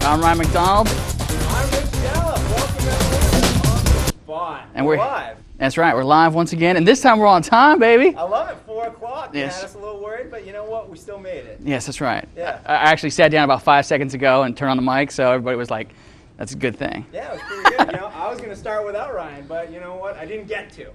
I'm Ryan MacDonald. I'm Rich Gallup. Welcome everyone on the spot. And we're live. That's right, we're live once again, and this time we're on time, baby. I love it. 4 o'clock. Yes. You had us a little worried, but you know what? We still made it. Yes, that's right. Yeah. I actually sat down about 5 seconds ago and turned on the mic, so everybody was like, that's a good thing. Yeah, it was pretty good. I was going to start without Ryan, but you know what? I didn't get to.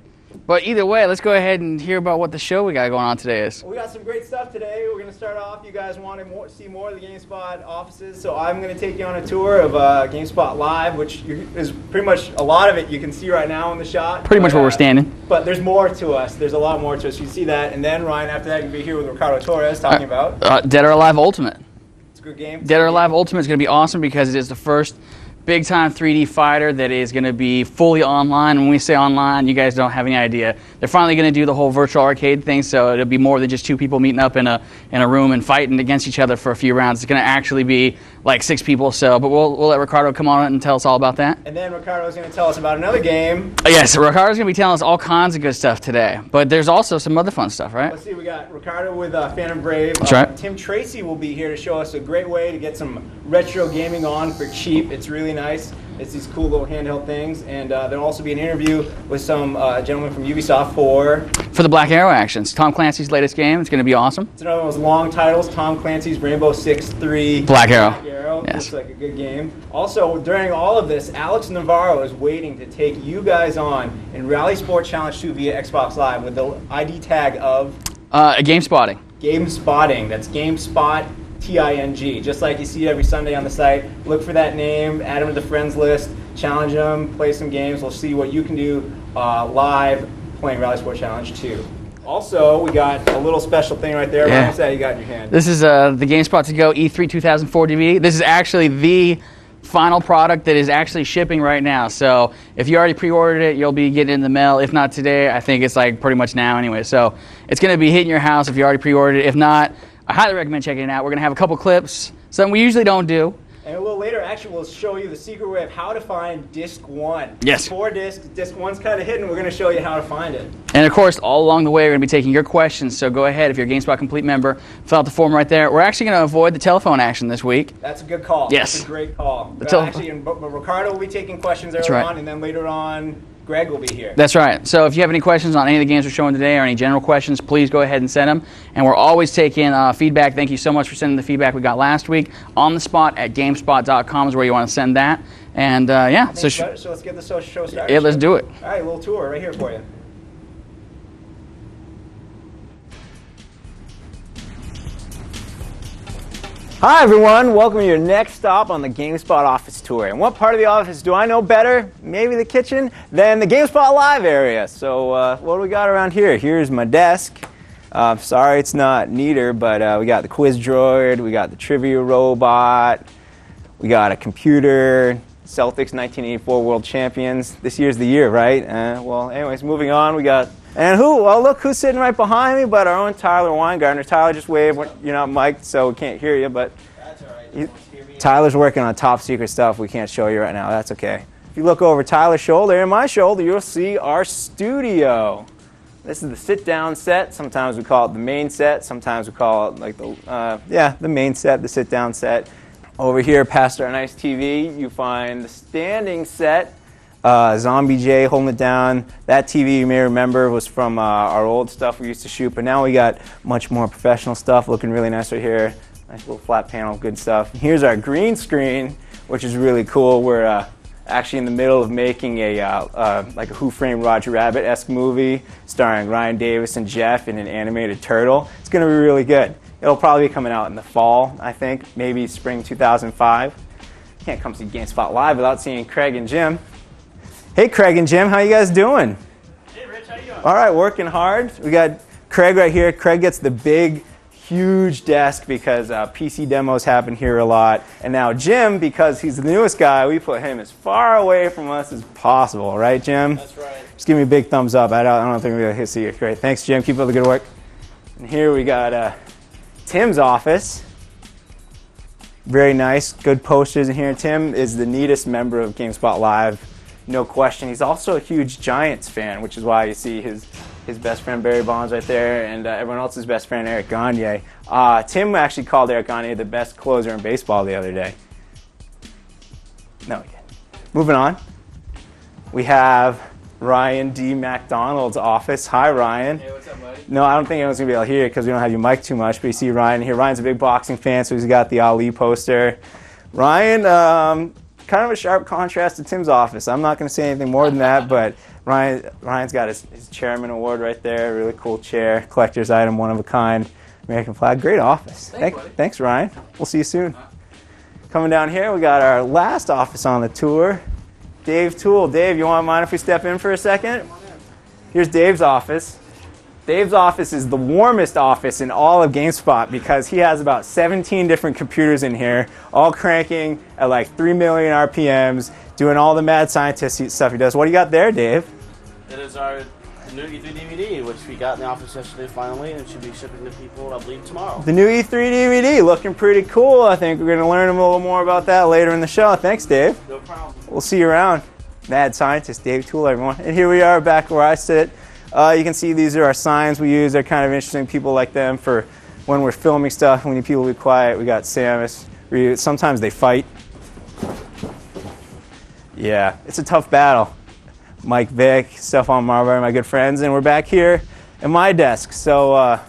But either way, let's go ahead and hear about what the show we got going on today is. We got some great stuff today. We're going to start off. You guys want to see more of the GameSpot offices, so I'm going to take you on a tour of GameSpot Live, which is pretty much a lot of it you can see right now in the shot. Pretty much where we're standing. But there's more to us. There's a lot more to us. You can see that. And then, Ryan, after that, you'll be here with Ricardo Torres talking about Dead or Alive Ultimate. It's a good game. Dead or Alive Ultimate is going to be awesome because it is the first big-time 3D fighter that is going to be fully online. When we say online, you guys don't have any idea. They're finally going to do the whole virtual arcade thing, so it'll be more than just two people meeting up in a room and fighting against each other for a few rounds. It's going to actually be like 6 people. So, but we'll let Ricardo come on and tell us all about that. And then Ricardo's going to tell us about another game. Yes, Ricardo's going to be telling us all kinds of good stuff today. But there's also some other fun stuff, right? Let's see. We got Ricardo with Phantom Brave. That's right. Tim Tracy will be here to show us a great way to get some retro gaming on for cheap. It's really nice. It's these cool little handheld things, and there'll also be an interview with some gentleman from Ubisoft for the Black Arrow actions. Tom Clancy's latest game. It's going to be awesome. It's another one of those long titles. Tom Clancy's Rainbow Six 3 Black Arrow. Looks Yes. like a good game. Also, during all of this, Alex Navarro is waiting to take you guys on in RallySport Challenge 2 via Xbox Live with the ID tag of Game spotting. Game Spotting. That's GameSpot. TING, just like you see every Sunday on the site. Look for that name, add them to the friends list, challenge them, play some games. We'll see what you can do live playing RallySport Challenge 2. Also, we got a little special thing right there. Yeah. What's that you got in your hand? This is the GameSpot to Go E3 2004 DVD. This is actually the final product that is actually shipping right now. So if you already pre-ordered it, you'll be getting it in the mail. If not today, I think it's like pretty much now anyway. So it's going to be hitting your house if you already pre-ordered it. If not, I highly recommend checking it out. We're going to have a couple clips, something we usually don't do. And a little later, actually, we'll show you the secret way of how to find Disc 1. Yes. 4 discs. Disc 1's kind of hidden. We're going to show you how to find it. And of course, all along the way, we're going to be taking your questions. So go ahead, if you're a GameSpot Complete member, fill out the form right there. We're actually going to avoid the telephone action this week. That's a good call. Yes. That's a great call. The but Ricardo will be taking questions early right. on, and then later on, Greg will be here. That's right. So if you have any questions on any of the games we're showing today or any general questions, please go ahead and send them. And we're always taking feedback. Thank you so much for sending the feedback we got last week. On the spot at GameSpot.com is where you want to send that. And yeah, so let's get the show started. Yeah, let's do it. All right, a little tour right here for you. Hi everyone, welcome to your next stop on the GameSpot office tour. And what part of the office do I know better, maybe the kitchen, than the GameSpot Live area? So what do we got around here? Here's my desk. Sorry it's not neater, but we got the quiz droid, we got the trivia robot, we got a computer, Celtics 1984 World Champions. This year's the year, right? Well, anyways, moving on, we got... And well, look who's sitting right behind me, but our own Tyler Weingartner. Tyler, just wave. You're not mic'd, so we can't hear you, but That's all right. Tyler's working on top secret stuff we can't show you right now. That's okay. If you look over Tyler's shoulder and my shoulder, you'll see our studio. This is the sit-down set. Sometimes we call it the main set. Sometimes we call it like the main set, the sit-down set. Over here, past our nice TV, you find the standing set. Zombie J holding it down. That TV you may remember was from our old stuff we used to shoot, but now we got much more professional stuff looking really nice right here. Nice little flat panel, good stuff. Here's our green screen, which is really cool. We're actually in the middle of making a like a Who Framed Roger Rabbit-esque movie starring Ryan Davis and Jeff in an animated turtle. It's going to be really good. It'll probably be coming out in the fall, I think, maybe spring 2005. Can't come see GameSpot Live without seeing Craig and Jim. Hey, Craig and Jim, how you guys doing? Hey, Rich, how you doing? All right, working hard. We got Craig right here. Craig gets the big, huge desk because PC demos happen here a lot. And now Jim, because he's the newest guy, we put him as far away from us as possible. Right, Jim? That's right. Just give me a big thumbs up. I don't think we're going to see you. Great. Thanks, Jim. Keep up the good work. And here we got Tim's office. Very nice. Good posters in here. Tim is the neatest member of GameSpot Live. No question. He's also a huge Giants fan, which is why you see his best friend Barry Bonds right there and everyone else's best friend Eric Gagne. Tim actually called Eric Gagne the best closer in baseball the other day. No. Moving on. We have Ryan D. MacDonald's office. Hi, Ryan. Hey, what's up, buddy? No, I don't think anyone's going to be able to hear it because we don't have you mic too much, but you see Ryan here. Ryan's a big boxing fan, so he's got the Ali poster. Ryan, kind of a sharp contrast to Tim's office. I'm not going to say anything more than that, but Ryan's got his chairman award right there. Really cool chair, collector's item, one of a kind, American flag. Great office. Thanks, Ryan. We'll see you soon. Coming down here, we got our last office on the tour, Dave Toole. Dave, you want to mind if we step in for a second? Here's Dave's office. Dave's office is the warmest office in all of GameSpot because he has about 17 different computers in here, all cranking at like 3 million RPMs, doing all the mad scientist stuff he does. What do you got there, Dave? It is our new E3 DVD, which we got in the office yesterday finally, and it should be shipping to people, I believe, tomorrow. The new E3 DVD, looking pretty cool. I think we're going to learn a little more about that later in the show. Thanks, Dave. No problem. We'll see you around. Mad scientist Dave Toole, everyone. And here we are back where I sit. You can see these are our signs we use. They're kind of interesting. People like them for when we're filming stuff. We need people to be quiet. We got Samus. Sometimes they fight. Yeah, it's a tough battle. Mike Vick, Stefan Marbury, my good friends. And we're back here at my desk. So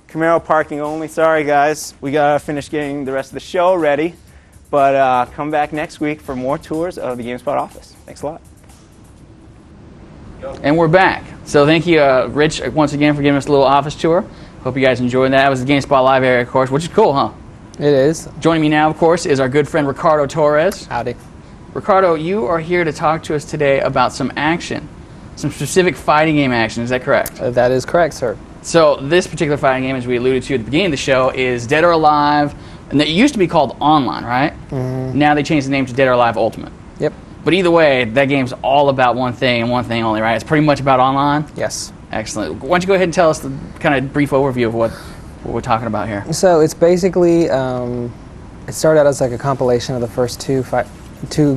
Camaro parking only. Sorry, guys. We got to finish getting the rest of the show ready. But come back next week for more tours of the GameSpot office. Thanks a lot. And we're back. So thank you, Rich, once again for giving us a little office tour. Hope you guys enjoyed that. That was the GameSpot Live area, of course, which is cool, huh? It is. Joining me now, of course, is our good friend Ricardo Torres. Howdy. Ricardo, you are here to talk to us today about some action, some specific fighting game action. Is that correct? That is correct, sir. So this particular fighting game, as we alluded to at the beginning of the show, is Dead or Alive, and it used to be called Online, right? Mm-hmm. Now they changed the name to Dead or Alive Ultimate. Yep. But either way, that game's all about one thing and one thing only, right? It's pretty much about online? Yes. Excellent. Why don't you go ahead and tell us the kind of brief overview of what we're talking about here. So it's basically, it started out as like a compilation of the first two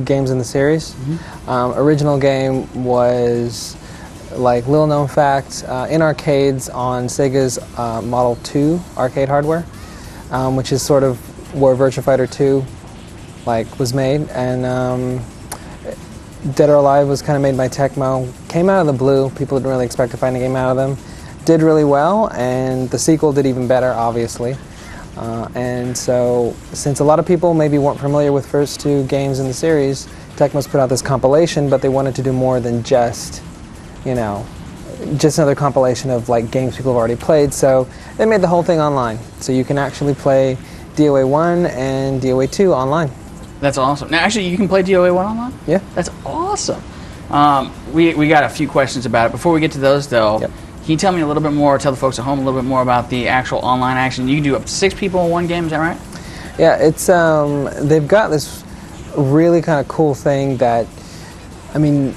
games in the series. Mm-hmm. Original game was, like, little known fact, in arcades on Sega's Model 2 arcade hardware, which is sort of where Virtua Fighter 2 was made. And Dead or Alive was kind of made by Tecmo. Came out of the blue. People didn't really expect to find a game out of them. Did really well, and the sequel did even better, obviously. And so, since a lot of people maybe weren't familiar with first two games in the series, Tecmo's put out this compilation, but they wanted to do more than just, just another compilation of games people have already played. So they made the whole thing online. So you can actually play DOA 1 and DOA 2 online. That's awesome. Now, actually, you can play DOA 1 online? Yeah. That's awesome. We got a few questions about it. Before we get to those, though, yep. Can you tell me a little bit more, tell the folks at home a little bit more about the actual online action? You can do up to 6 people in one game, is that right? Yeah, it's they've got this really kind of cool thing that, Team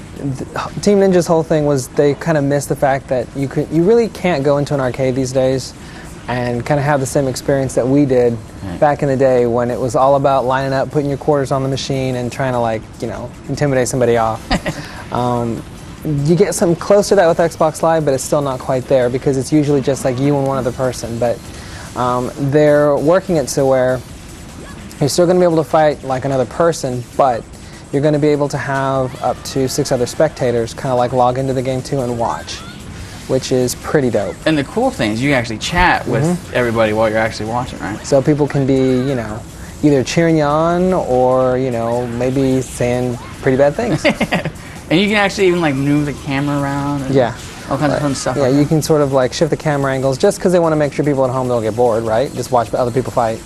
Ninja's whole thing was they kind of missed the fact that you really can't go into an arcade these days and kind of have the same experience that we did back in the day when it was all about lining up, putting your quarters on the machine and trying to intimidate somebody off. You get something close to that with Xbox Live, but it's still not quite there because it's usually just you and one other person. But they're working it so where you're still going to be able to fight like another person, but you're going to be able to have up to 6 other spectators kind of log into the game too and watch, which is pretty dope. And the cool thing is you can actually chat with everybody while you're actually watching, right? So people can be, either cheering you on or, maybe saying pretty bad things. And you can actually even move the camera around and all kinds of fun stuff. Yeah, you can sort of shift the camera angles just because they want to make sure people at home don't get bored, right? Just watch other people fight.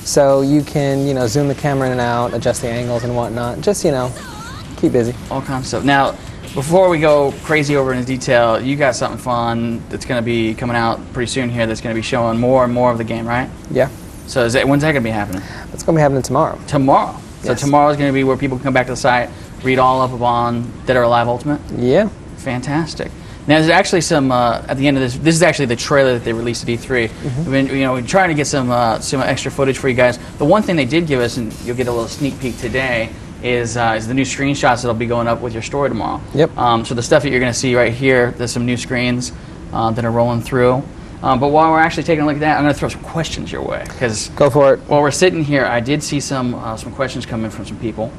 So you can, zoom the camera in and out, adjust the angles and whatnot. Just, keep busy. All kinds of stuff. Now, before we go crazy over into detail, you got something fun that's going to be coming out pretty soon here that's going to be showing more and more of the game, right? Yeah. So when's that going to be happening? It's going to be happening tomorrow. Tomorrow? Yes. So tomorrow is going to be where people can come back to the site, read all up on Dead or Alive Ultimate? Yeah. Fantastic. Now, there's actually some, at the end of this is actually the trailer that they released at E3. We've been, we're trying to get some extra footage for you guys. The one thing they did give us, and you'll get a little sneak peek today, is the new screenshots that'll be going up with your story tomorrow. Yep. So the stuff that you're going to see right here, there's some new screens that are rolling through. But while we're actually taking a look at that, I'm going to throw some questions your way. Go for it. While we're sitting here, I did see some questions come in from some people.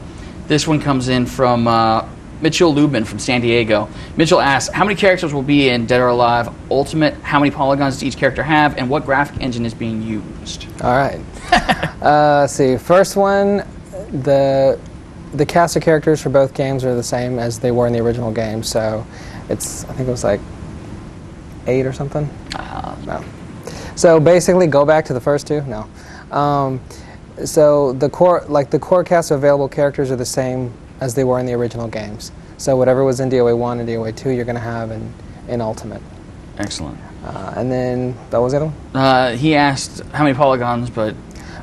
This one comes in from Mitchell Lubin from San Diego. Mitchell asks, how many characters will be in Dead or Alive Ultimate? How many polygons does each character have? And what graphic engine is being used? All right. Let's see. First one, the cast of characters for both games are the same as they were in the original game. So it's, I think it was like 8 or something. No. So basically, go back to the first two. No. So the core cast of available characters are the same as they were in the original games. So whatever was in DOA 1 and DOA 2, you're going to have in Ultimate. Excellent. And then, that was the other one? He asked how many polygons, but...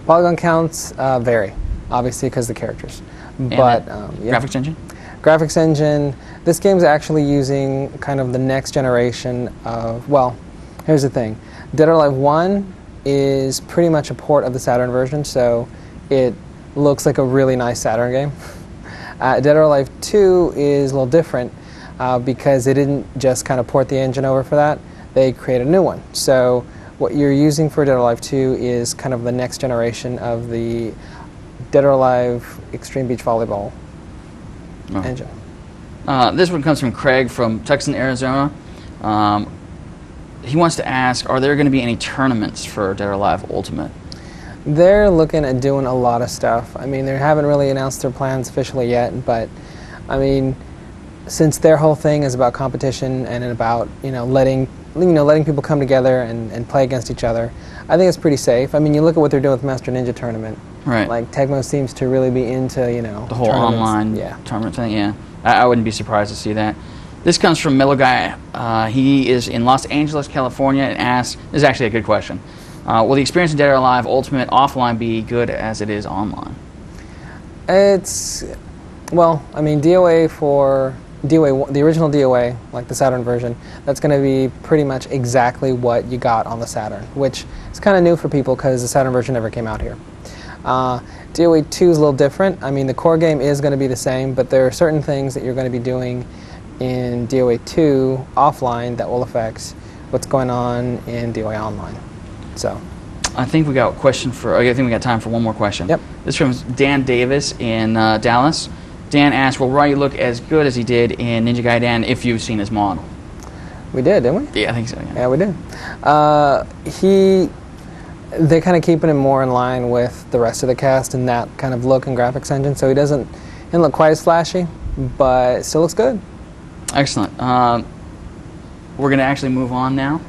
Polygon counts vary, obviously, because of the characters. But yeah. Graphics engine? Graphics engine, this game's actually using kind of the next generation of, well, here's the thing. Dead or Alive 1 is pretty much a port of the Saturn version, so it looks like a really nice Saturn game. Dead or Alive 2 is a little different because they didn't just kind of port the engine over for that. They created a new one. So what you're using for Dead or Alive 2 is kind of the next generation of the Dead or Alive Extreme Beach Volleyball engine. This one comes from Craig from Tucson, Arizona. He wants to ask, are there going to be any tournaments for Dead or Alive Ultimate? They're looking at doing a lot of stuff. I mean, they haven't really announced their plans officially yet, but I mean, since their whole thing is about competition and about letting people come together and play against each other, I think it's pretty safe. I mean, you look at what they're doing with Master Ninja Tournament. Right. Like Tecmo seems to really be into the whole online tournament thing. Yeah, I wouldn't be surprised to see that. This comes from Mellow Guy. He is in Los Angeles, California, and asks, this is actually a good question. Will the experience in Dead or Alive Ultimate offline be good as it is online? It's, well, I mean, DOA for DOA, the original DOA, like the Saturn version, that's going to be pretty much exactly what you got on the Saturn, which is kind of new for people because the Saturn version never came out here. DOA 2 is a little different. I mean, the core game is going to be the same, but there are certain things that you're going to be doing in DOA 2 offline that will affect what's going on in DOA online. So, I think we got a question for. I think we got time for one more question. Yep. This is from Dan Davis in Dallas. Dan asked, "Will Ryan look as good as he did in Ninja Gaiden if you've seen his model?" We did, didn't we? Yeah, I think so. Yeah, we did. They're kind of keeping him more in line with the rest of the cast in that kind of look and graphics engine, so he doesn't look quite as flashy, but it still looks good. Excellent. We're going to actually move on now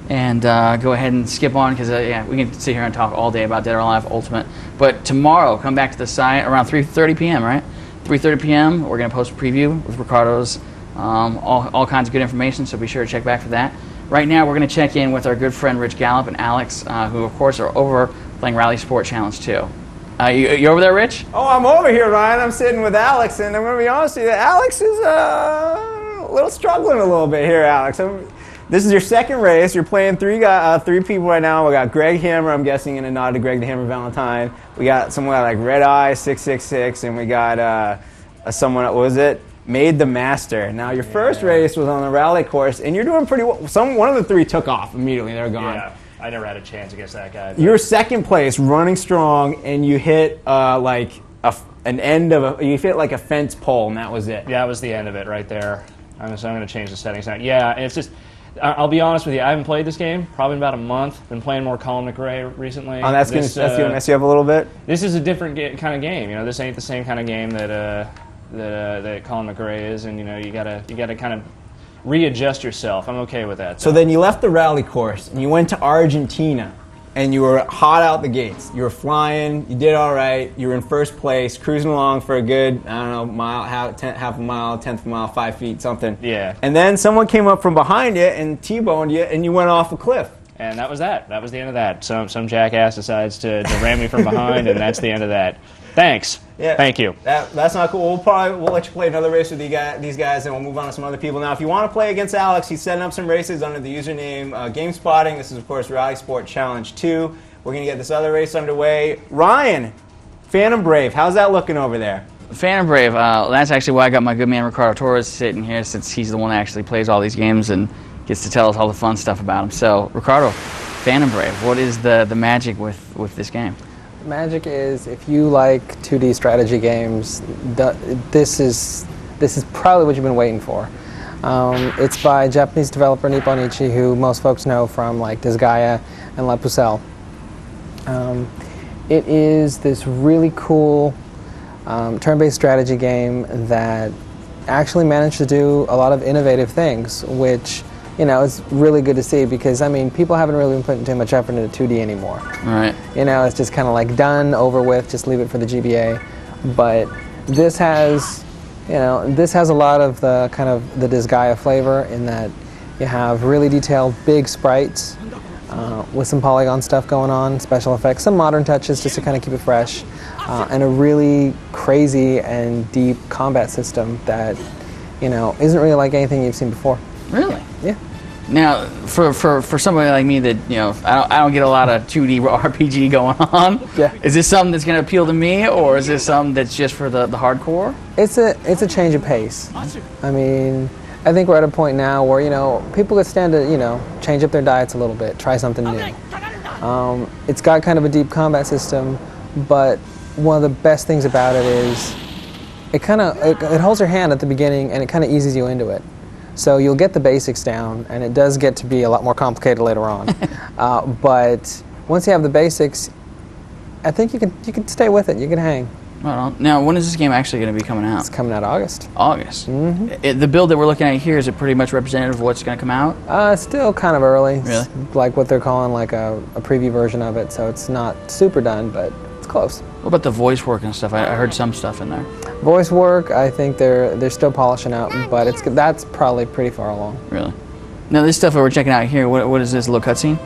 and go ahead and skip on because we can sit here and talk all day about Dead or Alive Ultimate. But tomorrow, come back to the site around 3:30 p.m., right? 3:30 p.m., we're going to post a preview with Ricardo's all kinds of good information, so be sure to check back for that. Right now, we're going to check in with our good friend Rich Gallup and Alex, who, of course, are over playing RallySport Challenge 2. You over there, Rich? Oh, I'm over here, Ryan. I'm sitting with Alex, and I'm going to be honest with you. Alex is a little struggling a little bit here, Alex. This is your second race. You're playing three people right now. We got Greg Hammer, I'm guessing, in a nod to Greg the Hammer Valentine. We got someone like Red Eye 666, and we got someone, what was it? Made the Master. Now, your first race was on the rally course, and you're doing pretty well. One of the three took off immediately. They're gone. Yeah, I never had a chance against that guy. You were second place, running strong, and you hit an end of you hit like a fence pole, and that was it. Yeah, that was the end of it right there. I'm going to change the settings now. Yeah, and it's just, I'll be honest with you, I haven't played this game probably about a month. Been playing more Colin McRae recently. Oh, that's going to mess you up a little bit? This is a different kind of game. This ain't the same kind of game that Colin McRae is, and you gotta kind of readjust yourself. I'm okay with that. So then you left the rally course and you went to Argentina, and you were hot out the gates. You were flying. You did all right. You were in first place, cruising along for a good mile, half a mile, tenth of a mile, 5 feet, something. Yeah. And then someone came up from behind you and T-boned you, and you went off a cliff. And that was that. That was the end of that. Some jackass decides to ram me from behind, and that's the end of that. Thanks. Yeah, thank you. That's not cool. We'll let you play another race with these guys, and we'll move on to some other people. Now, if you want to play against Alex, he's setting up some races under the username GameSpotting. This is, of course, RallySport Challenge 2. We're going to get this other race underway. Ryan, Phantom Brave, how's that looking over there? Phantom Brave, that's actually why I got my good man Ricardo Torres sitting here, since he's the one that actually plays all these games and gets to tell us all the fun stuff about them. So, Ricardo, Phantom Brave, what is the magic with this game? Magic is, if you like 2D strategy games, this is probably what you've been waiting for. It's by Japanese developer Nipponichi, who most folks know from like Disgaea and La Pucelle. It is this really cool turn-based strategy game that actually managed to do a lot of innovative things, which, you know, it's really good to see, because, I mean, people haven't really been putting too much effort into 2D anymore. Right. You know, it's just kind of like done, over with, just leave it for the GBA. But this has, you know, this has a lot of the kind of the Disgaea flavor, in that you have really detailed big sprites with some polygon stuff going on, special effects, some modern touches just to kind of keep it fresh, and a really crazy and deep combat system that, you know, isn't really like anything you've seen before. Really? Yeah. Now, for somebody like me that, you know, I don't get a lot of 2D RPG going on. Yeah. Is this something that's going to appeal to me, or is this something that's just for the hardcore? It's a change of pace. I mean, I think we're at a point now where, you know, people could stand to, you know, change up their diets a little bit, try something new. It's got kind of a deep combat system, but one of the best things about it is it holds your hand at the beginning, and it kind of eases you into it. So you'll get the basics down, and it does get to be a lot more complicated later on. But once you have the basics, I think you can stay with it. You can hang. Right on. Now, when is this game actually going to be coming out? It's coming out August. August. Mm-hmm. The build that we're looking at here, is it pretty much representative of what's going to come out? Still kind of early. Really? It's like what they're calling like a preview version of it, so it's not super done, but it's close. What about the voice work and stuff? I heard some stuff in there. Voice work, I think they're still polishing out, but that's probably pretty far along. Really? Now, this stuff that we're checking out here, what is this, a little cutscene?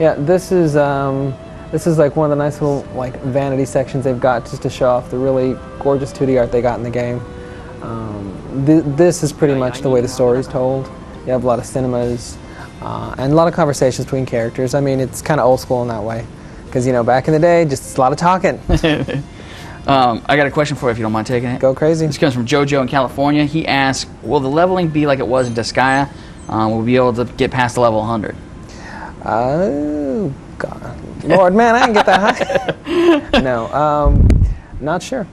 Yeah, this is like one of the nice little like vanity sections they've got, just to show off the really gorgeous 2D art they got in the game. This is pretty much the way the story's told. You have a lot of cinemas and a lot of conversations between characters. I mean, it's kind of old school in that way, because, you know, back in the day, just a lot of talking. I got a question for you, if you don't mind taking it. Go crazy. This comes from JoJo in California. He asks, will the leveling be like it was in Disgaea? Will we be able to get past the level 100? Oh, God. Lord, man, I didn't get that high. No, not sure.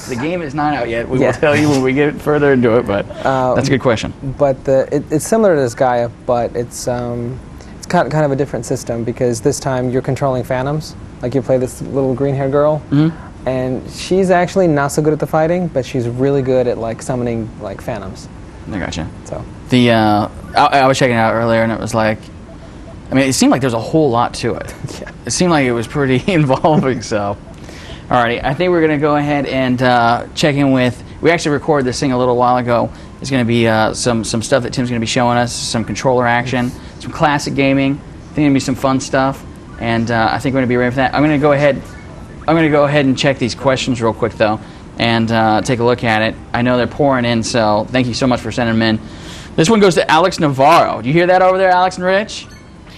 The game is not out yet. We will tell you when we get further into it, but that's a good question. But it's similar to Disgaea, but it's kind of a different system, because this time you're controlling phantoms. Like, you play this little green-haired girl, and she's actually not so good at the fighting, but she's really good at like summoning like phantoms. I gotcha. So I was checking it out earlier, and it was like, I mean, it seemed like there's a whole lot to it. Yeah. It seemed like it was pretty involving. So, alrighty, I think we're gonna go ahead and check in with. We actually recorded this thing a little while ago. There's gonna be some stuff that Tim's gonna be showing us, some controller action, some classic gaming. I think there's gonna be some fun stuff, and I think we're gonna be ready for that. I'm gonna go ahead and check these questions real quick though, and take a look at it. I know they're pouring in, so thank you so much for sending them in. This one goes to Alex Navarro. Do you hear that over there, Alex and Rich?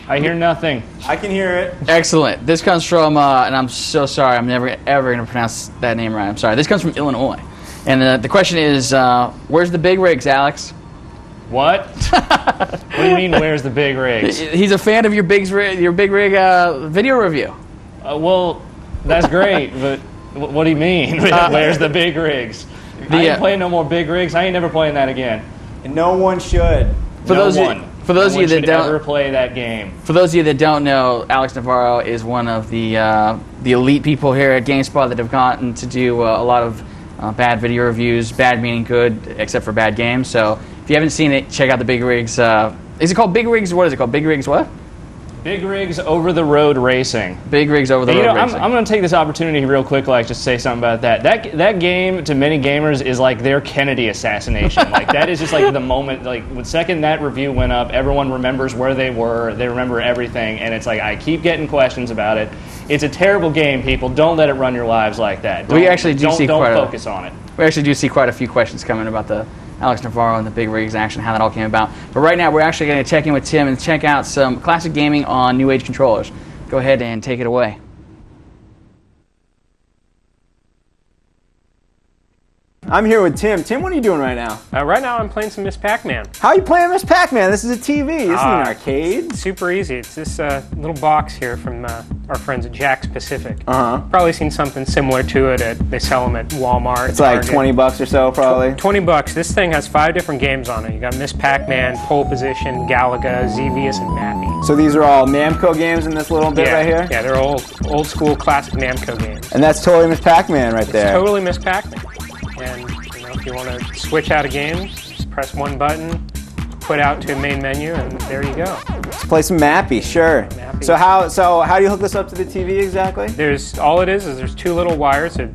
I hear nothing. I can hear it. Excellent. This comes from, and I'm so sorry, I'm never ever going to pronounce that name right. I'm sorry. This comes from Illinois. And the question is, where's the big rigs, Alex? What? What do you mean, where's the big rigs? He's a fan of your big rig video review. Well, that's great, but what do you mean? Where's the big rigs? I ain't playing no more big rigs. I ain't never playing that again. And no one should. For those of you that don't ever play that game. For those of you that don't know, Alex Navarro is one of the elite people here at GameSpot that have gotten to do a lot of bad video reviews. Bad meaning good, except for bad games. So if you haven't seen it, check out the Big Rigs. Is it called Big Rigs? What is it called? Big Rigs what? Big Rigs Over the Road Racing. Big Rigs Over the Road Racing. I'm going to take this opportunity real quick, like, just say something about that. That game, to many gamers, is like their Kennedy assassination. Like, that is just like the moment, like, the second that review went up, everyone remembers where they were, they remember everything, and it's like, I keep getting questions about it. It's a terrible game, people. Don't let it run your lives like that. We actually do see don't focus on it. We actually do see quite a few questions coming about the Alex Navarro and the Big Rigs action, how that all came about. But right now, we're actually going to check in with Tim and check out some classic gaming on New Age controllers. Go ahead and take it away. I'm here with Tim. Tim, what are you doing right now? Right now I'm playing some Miss Pac-Man. How are you playing Miss Pac-Man? This is a TV. This isn't an arcade. Super easy. It's this little box here from our friends at Jack's Pacific. Uh-huh. Probably seen something similar to it. They sell them at Walmart. It's like Target. $20 or so, probably. $20. This thing has 5 different games on it. You got Miss Pac-Man, Pole Position, Galaga, Xevious, and Mappy. So these are all Namco games in this little bit right here? Yeah, they're old school classic Namco games. And that's totally Miss Pac-Man right there. Totally Miss Pac-Man. And if you want to switch out a game, just press one button, put out to a main menu, and there you go. Let's play some Mappy, sure. Mappy. So how do you hook this up to the TV exactly? All it is there's 2 little wires that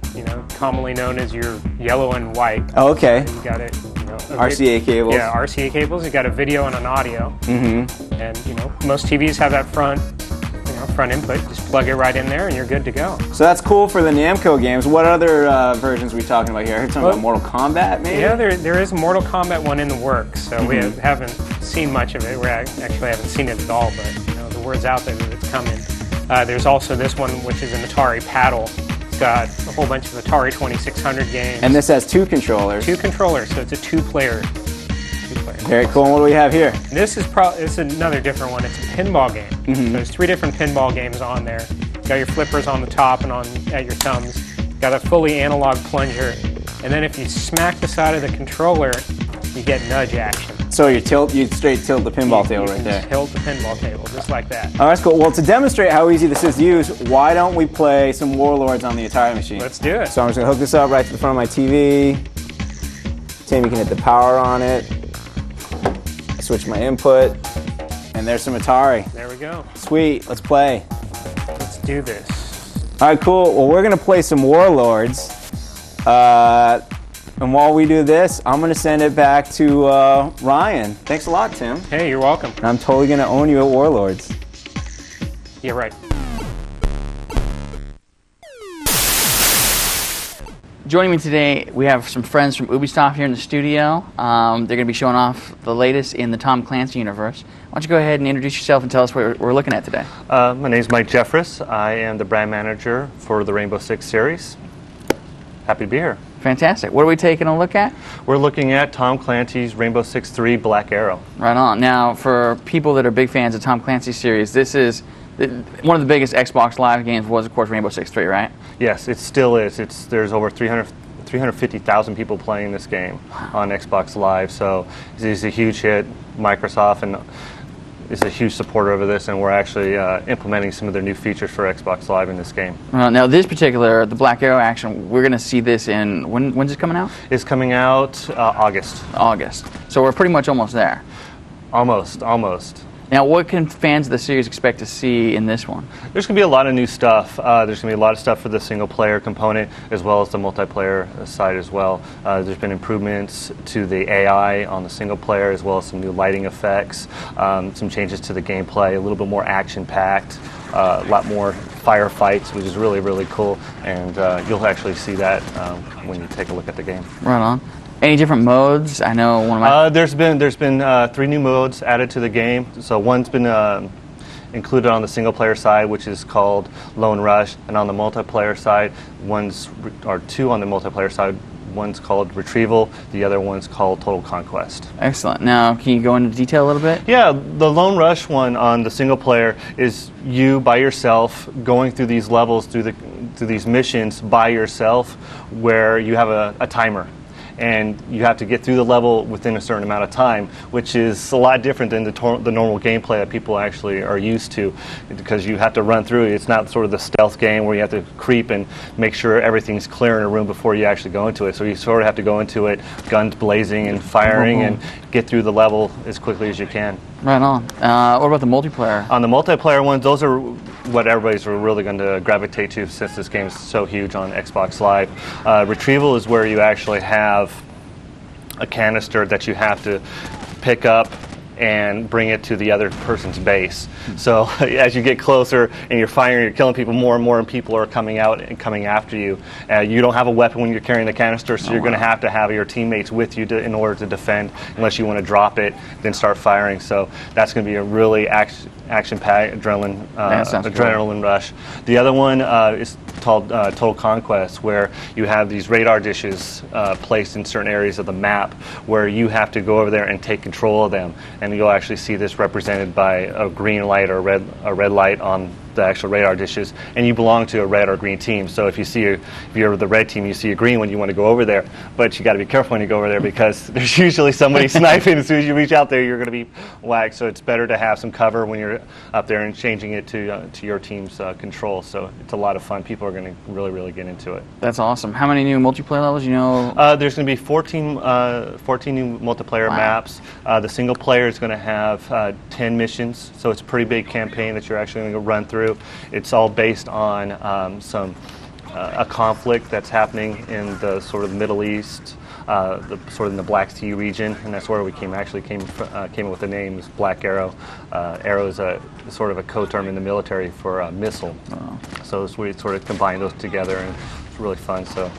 commonly known as your yellow and white. Oh, okay. You got it. RCA cables. Yeah, RCA cables. You got a video and an audio. Mm-hmm. And most TVs have that front input. Just plug it right in there, and you're good to go. So that's cool for the Namco games. What other versions are we talking about here? I heard something about Mortal Kombat, maybe? Yeah, there is a Mortal Kombat one in the works. So we haven't seen much of it. We actually haven't seen it at all, but the word's out there that it's coming. There's also this one, which is an Atari paddle. It's got a whole bunch of Atari 2600 games. And this has 2 controllers. 2 controllers, so it's a 2-player. Very cool. And what do we have here? This is another different one. It's a pinball game. So there's 3 different pinball games on there. You got your flippers on the top and at your thumbs. Got a fully analog plunger. And then if you smack the side of the controller, you get nudge action. So you straight tilt the pinball table right there. Tilt the pinball table, just like that. Oh, that's cool. Well, to demonstrate how easy this is to use, why don't we play some Warlords on the Atari machine? Let's do it. So I'm just going to hook this up right to the front of my TV. Tim, you can hit the power on it. Switch my input. And there's some Atari. There we go. Sweet. Let's play. Let's do this. All right, cool. Well, we're going to play some Warlords. And while we do this, I'm going to send it back to Ryan. Thanks a lot, Tim. Hey, you're welcome. And I'm totally going to own you at Warlords. You're right. Joining me today, we have some friends from Ubisoft here in the studio. They're going to be showing off the latest in the Tom Clancy universe. Why don't you go ahead and introduce yourself and tell us what we're looking at today. My name is Mike Jeffress. I am the brand manager for the Rainbow Six series. Happy to be here. Fantastic. What are we taking a look at? We're looking at Tom Clancy's Rainbow Six 3 Black Arrow. Right on. Now, for people that are big fans of Tom Clancy's series, this is one of the biggest Xbox Live games was, of course, Rainbow Six 3, right? Yes, it still is. There's over 350,000 people playing this game on Xbox Live, so it's a huge hit. Microsoft is a huge supporter of this, and we're actually implementing some of their new features for Xbox Live in this game. Now, this particular, the Black Arrow action, we're going to see this in, when's it coming out? It's coming out August. August. So we're pretty much almost there. Almost. Now, what can fans of the series expect to see in this one? There's going to be a lot of new stuff. There's going to be a lot of stuff for the single-player component as well as the multiplayer side as well. There's been improvements to the AI on the single-player as well as some new lighting effects, some changes to the gameplay, a little bit more action-packed, a lot more firefights, which is really, really cool. And you'll actually see that when you take a look at the game. Right on. Any different modes? I know one of my... There's been 3 new modes added to the game. So one's been included on the single-player side, which is called Lone Rush, and on the multiplayer side, 2 on the multiplayer side. One's called Retrieval, the other one's called Total Conquest. Excellent. Now, can you go into detail a little bit? Yeah, the Lone Rush one on the single player is you by yourself going through these levels, through these missions by yourself, where you have a timer. And you have to get through the level within a certain amount of time, which is a lot different than the normal gameplay that people actually are used to, because you have to run through it. It's not sort of the stealth game where you have to creep and make sure everything's clear in a room before you actually go into it. So you sort of have to go into it guns blazing and firing and get through the level as quickly as you can. Right on. What about the multiplayer? On the multiplayer ones, those are what everybody's really going to gravitate to since this game is so huge on Xbox Live. Retrieval is where you actually have a canister that you have to pick up and bring it to the other person's base. So as you get closer and you're firing, you're killing people, more and more people are coming out and coming after you. You don't have a weapon when you're carrying the canister, so you're going to have your teammates with you in order to defend. Unless you want to drop it, then start firing. So that's going to be a really action-packed adrenaline rush. The other one is called Total Conquest, where you have these radar dishes placed in certain areas of the map where you have to go over there and take control of them. And you'll actually see this represented by a green light or a red light on the actual radar dishes, and you belong to a red or green team. So if you're the red team, you see a green one, you want to go over there, but you got to be careful when you go over there because there's usually somebody sniping. As soon as you reach out there, you're going to be whacked. So it's better to have some cover when you're up there and changing it to your team's control. So it's a lot of fun. People are going to really get into it. That's awesome. How many new multiplayer levels? There's going to be 14 new multiplayer maps. The single player is going to have 10 missions, so it's a pretty big campaign that you're actually going to run through. It's all based on a conflict that's happening in the sort of Middle East, sort of in the Black Sea region, and that's where we came up with the name Black Arrow. Arrow is sort of a code term in the military for missile. So we sort of combine those together, and it's really fun. So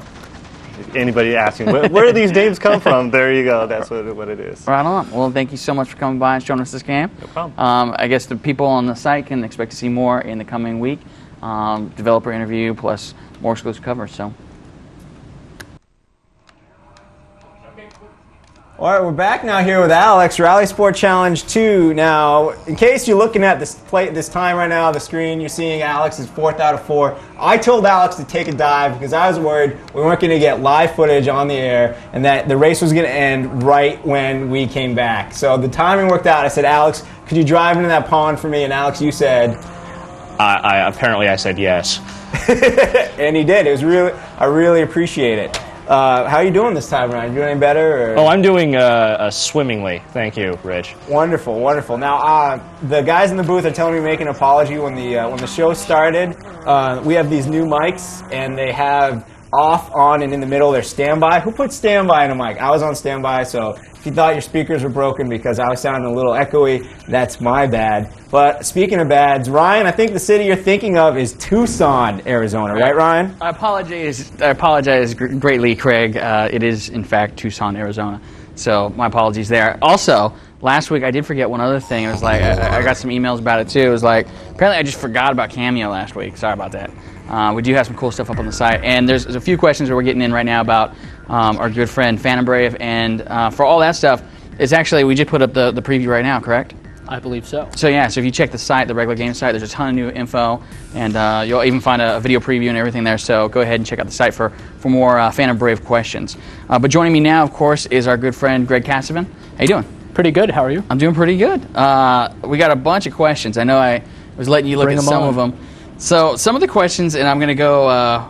if anybody asking where do these names come from, there you go. That's what it is. Right on. Well, thank you so much for coming by and showing us this game. No problem. I guess the people on the site can expect to see more in the coming week. Developer interview plus more exclusive coverage. So. All right, we're back now here with Alex, RalliSport Challenge 2. Now, in case you're looking at this time right now, the screen, you're seeing Alex is 4th out of 4. I told Alex to take a dive because I was worried we weren't going to get live footage on the air and that the race was going to end right when we came back. So the timing worked out. I said, Alex, could you drive into that pond for me? And Alex, you said... Apparently I said yes. And he did. I really appreciate it. How are you doing this time around? You doing any better? Or? Oh, I'm doing swimmingly. Thank you, Rich. Wonderful, wonderful. Now, the guys in the booth are telling me to make an apology when the show started. We have these new mics, and they have off, on, and in the middle. They're standby. Who put standby in a mic? I was on standby, so if you thought your speakers were broken because I was sounding a little echoey, that's my bad. But speaking of bads, Ryan, I think the city you're thinking of is Tucson, Arizona, right, Ryan? I apologize greatly, Craig. It is, in fact, Tucson, Arizona. So my apologies there. Also, last week I did forget one other thing. It was like I got some emails about it too. It was like apparently I just forgot about Cameo last week. Sorry about that. We do have some cool stuff up on the site, and there's a few questions that we're getting in right now about our good friend Phantom Brave, and for all that stuff, it's actually we just put up the preview right now, correct? I believe so. So yeah, so if you check the site, the regular game site, there's a ton of new info, and you'll even find a video preview and everything there. So go ahead and check out the site for more Phantom Brave questions. But joining me now, of course, is our good friend Greg Kasavin. How you doing? Pretty good. How are you? I'm doing pretty good. We got a bunch of questions. I know I was letting you look at some of them. So some of the questions, and I'm gonna go a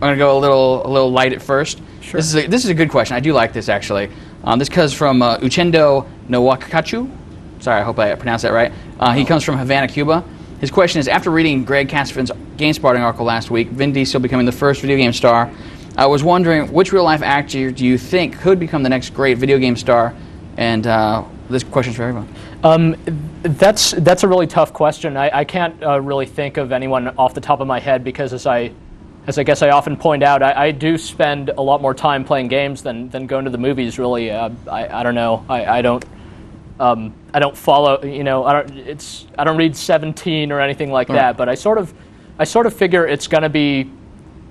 little light at first. Sure. This is a good question. I do like this actually. This comes from Uchendo Nowakachu. Sorry, I hope I pronounced that right. He comes from Havana, Cuba. His question is, after reading Greg Kasavin's GameSpot article last week, Vin Diesel becoming the first video game star, I was wondering which real-life actor do you think could become the next great video game star? And this question's for everyone. That's a really tough question. I can't really think of anyone off the top of my head because as I guess I often point out, I do spend a lot more time playing games than going to the movies. Really, I don't know. I don't follow. You know, I don't read 17 or anything like that. But I sort of figure it's going to be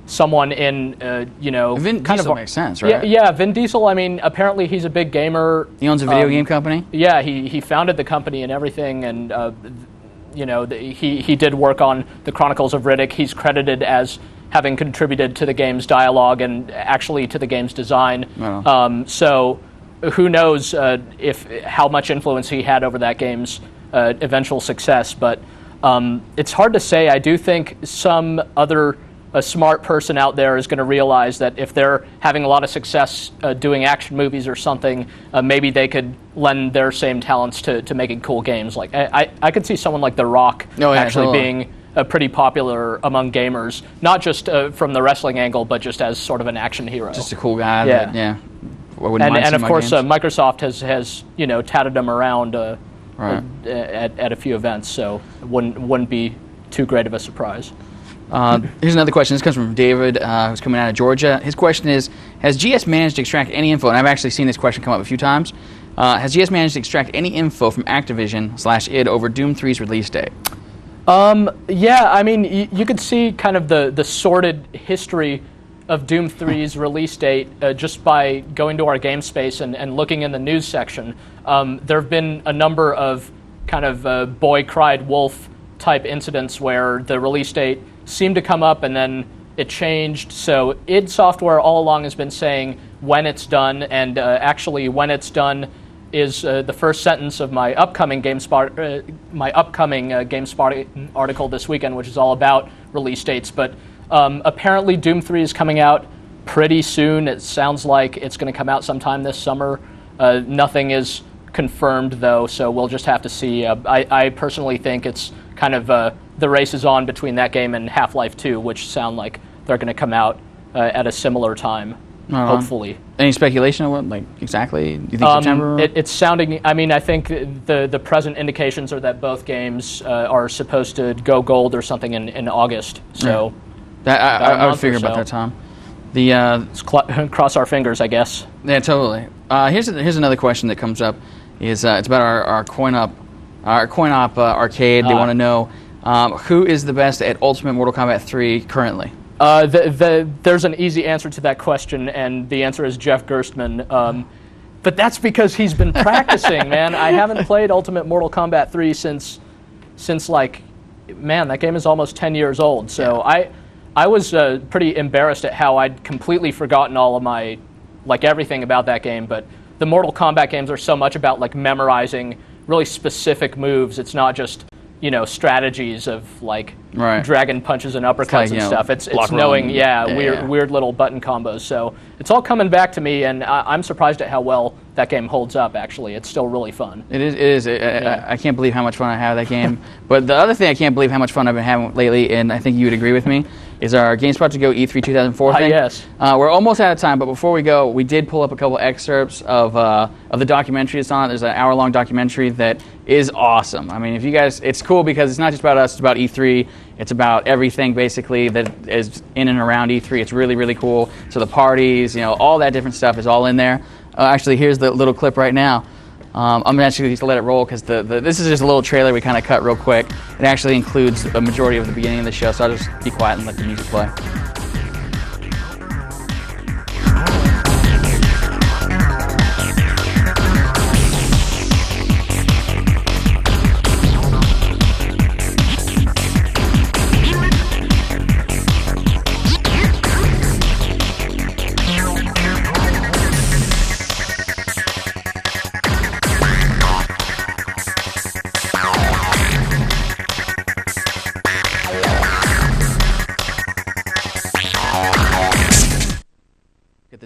someone in Vin Diesel makes sense, right? Yeah, Vin Diesel. I mean, apparently he's a big gamer. He owns a video game company. Yeah, he founded the company and everything, and he did work on the Chronicles of Riddick. He's credited as having contributed to the game's dialogue and actually to the game's design. Wow. So who knows how much influence he had over that game's eventual success? But it's hard to say. I do think some other a smart person out there is going to realize that if they're having a lot of success doing action movies or something, maybe they could lend their same talents to making cool games. Like I could see someone like The Rock being pretty popular among gamers, not just from the wrestling angle, but just as sort of an action hero. Just a cool guy. Yeah. wouldn't mind And seeing of course, games. Microsoft has touted them around Right. at a few events, so it wouldn't be too great of a surprise. Here's another question. This comes from David, who's coming out of Georgia. His question is, has GS managed to extract any info, and I've actually seen this question come up a few times, has GS managed to extract any info from Activision/id over Doom 3's release date? Yeah, I mean, you could see kind of the sordid history of Doom 3's release date just by going to our game space and looking in the news section. There have been a number of kind of boy cried wolf type incidents where the release date seemed to come up and then it changed. So id Software all along has been saying when it's done, and actually when it's done is the first sentence of my upcoming GameSpot article this weekend, which is all about release dates. But apparently Doom 3 is coming out pretty soon. It sounds like it's going to come out sometime this summer. Nothing is confirmed, though, so we'll just have to see. I personally think it's kind of the race is on between that game and Half-Life 2, which sound like they're going to come out at a similar time, hopefully. Any speculation on what, like, exactly? Do you think September? It's sounding, I mean, I think the present indications are that both games are supposed to go gold or something in August, so... I would figure about that time. Let's cross our fingers, I guess. Yeah, totally. Here's another question that comes up. It's about our coin-op arcade. They want to know who is the best at Ultimate Mortal Kombat 3 currently. There's an easy answer to that question, and the answer is Jeff Gerstmann. But that's because he's been practicing, man. I haven't played Ultimate Mortal Kombat 3 since like, man, that game is almost 10 years old. So I was pretty embarrassed at how I'd completely forgotten all of my, like, everything about that game. But the Mortal Kombat games are so much about, like, memorizing really specific moves. It's not just, strategies of, like, dragon punches and uppercuts like, and stuff. It's block knowing, roll. weird little button combos. So it's all coming back to me, and I'm surprised at how well that game holds up, actually. It's still really fun. It is. I can't believe how much fun I have with that game. But the other thing I can't believe how much fun I've been having lately, and I think you would agree with me, is our GameSpot to Go E3 2004 thing. Yes. We're almost out of time, but before we go, we did pull up a couple excerpts of the documentary that's on it. There's an hour-long documentary that is awesome. I mean, if you guys, it's cool because it's not just about us, it's about E3. It's about everything, basically, that is in and around E3. It's really, really cool. So the parties, all that different stuff is all in there. Actually, here's the little clip right now. I'm actually going to let it roll because this is just a little trailer we kind of cut real quick. It actually includes a majority of the beginning of the show, so I'll just be quiet and let the music play.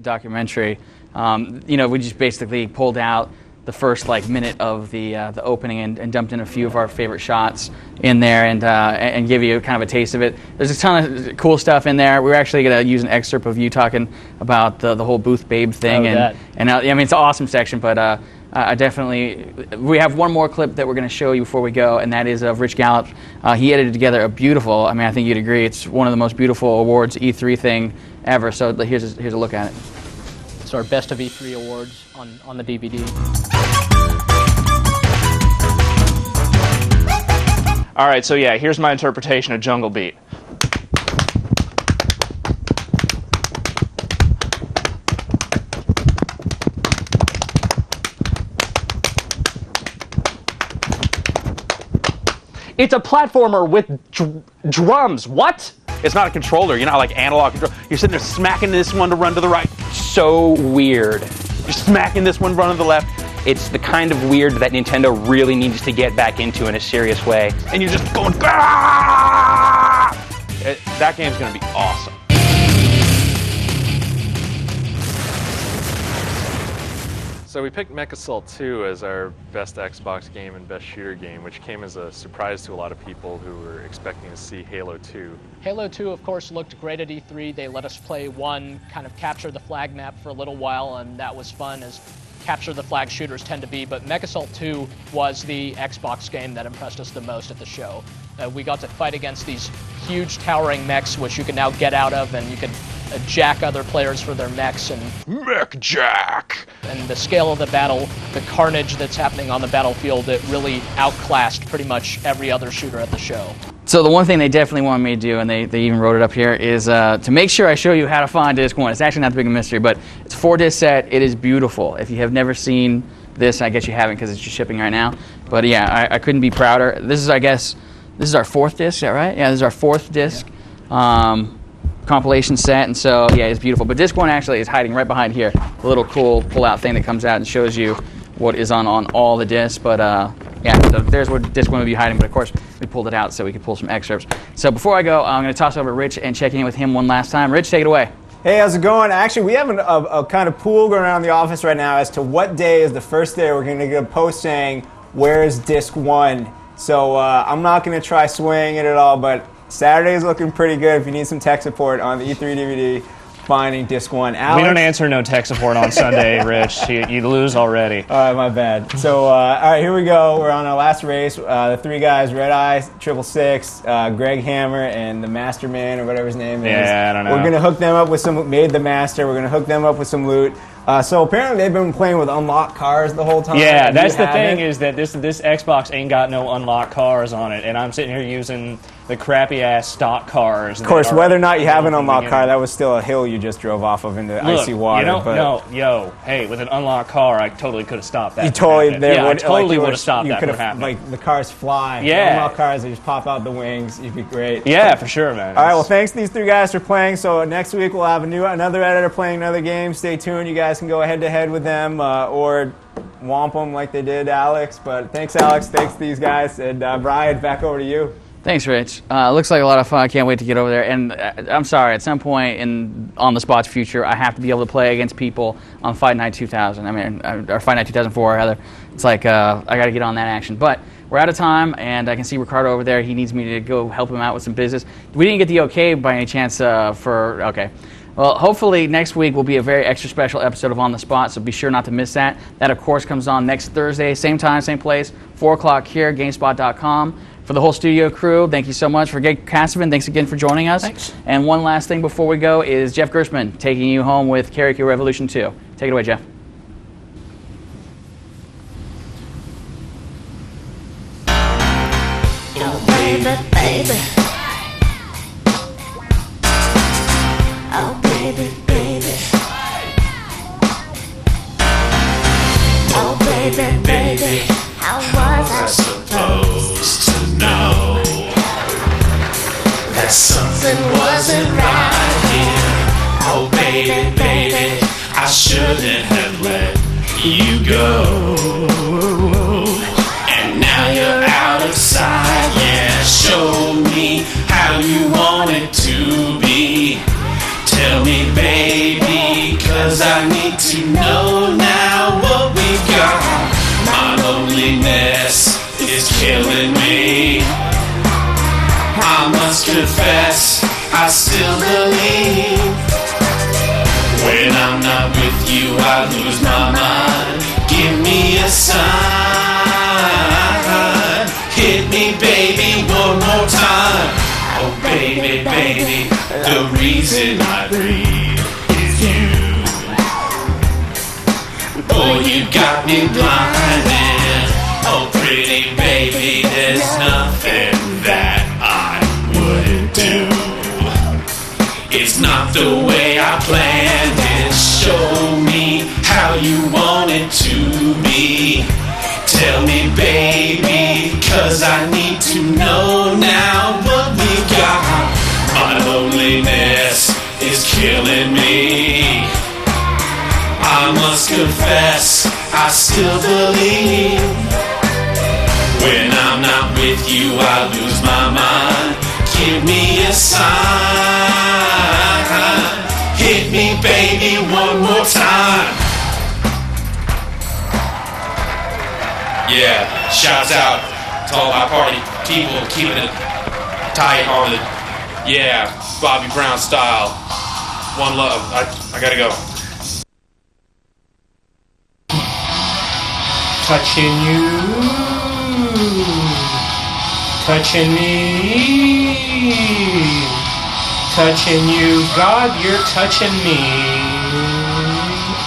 Documentary, we just basically pulled out the first minute of the opening and dumped in a few of our favorite shots in there and give you kind of a taste of it. There's a ton of cool stuff in there. We're actually going to use an excerpt of you talking about the whole Booth Babe thing, I mean, it's an awesome section, but we have one more clip that we're going to show you before we go, and that is of Rich Gallup. He edited together a beautiful, I think you'd agree, it's one of the most beautiful awards E3 thing ever. So here's a look at it. It's our Best of E3 awards on the DVD. All right, so yeah, here's my interpretation of Jungle Beat. It's a platformer with drums. What? It's not a controller. You're not like analog control. You're sitting there smacking this one to run to the right. So weird. You're smacking this one, run to the left. It's the kind of weird that Nintendo really needs to get back into in a serious way. And you're just going, ah! That game's going to be awesome. So we picked Mech Assault 2 as our best Xbox game and best shooter game, which came as a surprise to a lot of people who were expecting to see Halo 2. Halo 2, of course, looked great at E3. They let us play one, kind of capture the flag map for a little while, and that was fun, as capture the flag shooters tend to be. But Mech Assault 2 was the Xbox game that impressed us the most at the show. We got to fight against these huge towering mechs, which you can now get out of, and you can jack other players for their mechs. And Mech Jack! And the scale of the battle, the carnage that's happening on the battlefield, it really outclassed pretty much every other shooter at the show. So the one thing they definitely wanted me to do, and they even wrote it up here, is to make sure I show you how to find Disc 1. It's actually not that big a mystery, but it's a 4-disc set. It is beautiful. If you have never seen this, I guess you haven't because it's just shipping right now. But yeah, I couldn't be prouder. This is, I guess, this is our 4th disc, is that right? Yeah, this is our 4th disc compilation set, and so yeah, it's beautiful. But Disc 1 actually is hiding right behind here. A little cool pull-out thing that comes out and shows you what is on all the discs. But yeah, so there's where Disc 1 would be hiding, but of course we pulled it out so we could pull some excerpts. So before I go, I'm going to toss over to Rich and check in with him one last time. Rich, take it away. Hey, how's it going? Actually, we have a kind of pool going around the office right now as to what day is the first day we're going to get a post saying, where is Disc 1? So I'm not going to try swaying it at all, but Saturday's looking pretty good if you need some tech support on the E3 DVD. Finding Disc 1. Alex? We don't answer no tech support on Sunday, Rich. You lose already. All right, my bad. So, all right, here we go. We're on our last race. The 3 guys, Red Eye, 666, Greg Hammer, and the Master Man, or whatever his name is. Yeah, I don't know. We're going to hook them up with some, made the Master. We're going to hook them up with some loot. So apparently they've been playing with unlocked cars the whole time. Yeah, that's the thing, is that this Xbox ain't got no unlocked cars on it, and I'm sitting here using the crappy-ass stock cars. Of course, whether or not you have an unlocked car, that was still a hill you just drove off of into icy water. Hey, with an unlocked car, I totally could have stopped that. You totally, I totally would have stopped that from happening. Like, the cars fly. Yeah. The unlocked cars, they just pop out the wings. You'd be great. Yeah, for sure, man. All right, well, thanks to these 3 guys for playing. So next week we'll have another editor playing another game. Stay tuned. You guys can go head-to-head with them or womp them like they did Alex. But thanks, Alex. Thanks to these guys. And Brian, back over to you. Thanks, Rich. Looks like a lot of fun. I can't wait to get over there. And I'm sorry, at some point on the Spot's future, I have to be able to play against people on Fight Night 2000. Or Fight Night 2004, rather. It's like I got to get on that action. But we're out of time, and I can see Ricardo over there. He needs me to go help him out with some business. We didn't get the okay by any chance okay. Well, hopefully next week will be a very extra special episode of On the Spot, so be sure not to miss that. That, of course, comes on next Thursday, same time, same place, 4 o'clock here, GameSpot.com. For the whole studio crew, thank you so much. For Kasavin, thanks again for joining us. Thanks. And one last thing before we go is Jeff Gerstmann taking you home with Karaoke Revolution 2. Take it away, Jeff. Oh, baby, baby. Oh, baby, baby. Oh, baby, baby. How was I supposed to know that something wasn't right here? Oh, baby, baby, I shouldn't have let you go. And now you're out of sight, yeah. Show me how you want it to be. Tell me, baby, 'cause I need to know now what we got. My loneliness is killing me. I must confess, I still believe. When I'm not with you, I lose my mind. Give me a sign. Hit me, baby, one more time. Oh, baby, baby, the reason I breathe is you. Boy, you got me blinded. Oh, pretty baby, there's nothing that I wouldn't do. It's not the way I planned it. Show me how you want it to be. Tell me, baby, 'cause I need to know now what we got. My loneliness is killing me. I must confess, I still believe. When I'm not with you, I lose my mind. Give me a sign. Hit me, baby, one more time. shouts out to all my party people keeping it tight on the, yeah, Bobby Brown style. One love. I gotta go. Touching you, touching me, touching you, God, you're touching me.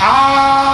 Ah.